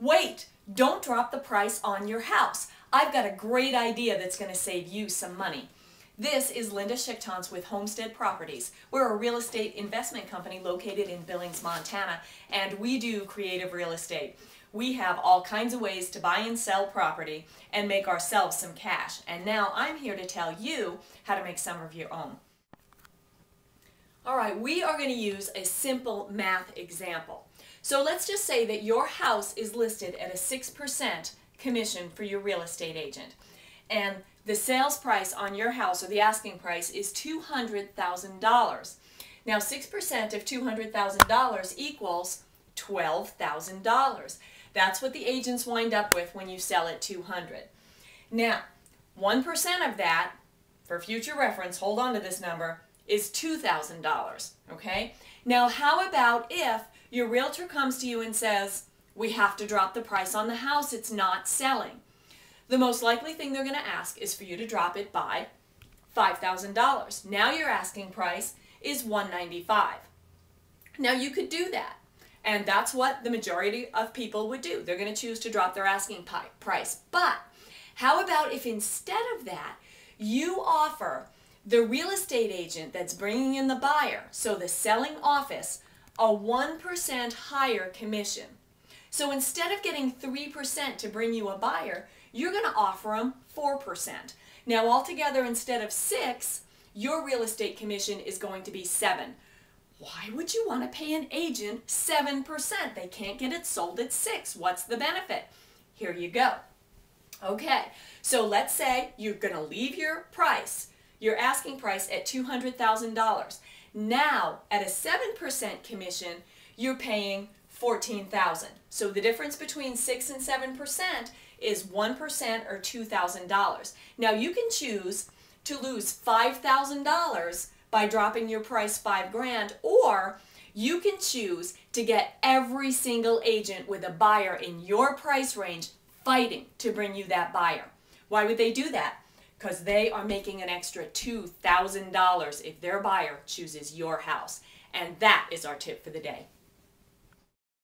Wait, don't drop the price on your house. I've got a great idea that's going to save you some money. This is Linda Schichtons with Homestead Properties. We're a real estate investment company located in Billings, Montana, and we do creative real estate. We have all kinds of ways to buy and sell property and make ourselves some cash. And now I'm here to tell you how to make some of your own. All right, we are going to use a simple math example. So let's just say that your house is listed at a 6% commission for your real estate agent. And the sales price on your house, or the asking price, is $200,000. Now 6% of $200,000 equals $12,000. That's what the agents wind up with when you sell at $200,000. Now 1% of that, for future reference, hold on to this number, is $2,000. Okay? Now how about if your realtor comes to you and says, we have to drop the price on the house, it's not selling? The most likely thing they're going to ask is for you to drop it by $5,000. Now your asking price is $195,000. Now you could do that, and that's what the majority of people would do. They're going to choose to drop their asking price. But how about if instead of that you offer the real estate agent that's bringing in the buyer, so the selling office, a 1% higher commission? So instead of getting 3% to bring you a buyer, you're going to offer them 4%. Now altogether, instead of 6, your real estate commission is going to be 7. Why would you want to pay an agent 7%? They can't get it sold at 6. What's the benefit? Here you go. Okay, so let's say you're going to leave your price, your asking price, at $200,000. Now, at a 7% commission, you're paying $14,000. So the difference between 6 and 7% is 1% or $2,000. Now you can choose to lose $5,000 by dropping your price $5,000, or you can choose to get every single agent with a buyer in your price range fighting to bring you that buyer. Why would they do that? Because they are making an extra $2,000 if their buyer chooses your house. And that is our tip for the day.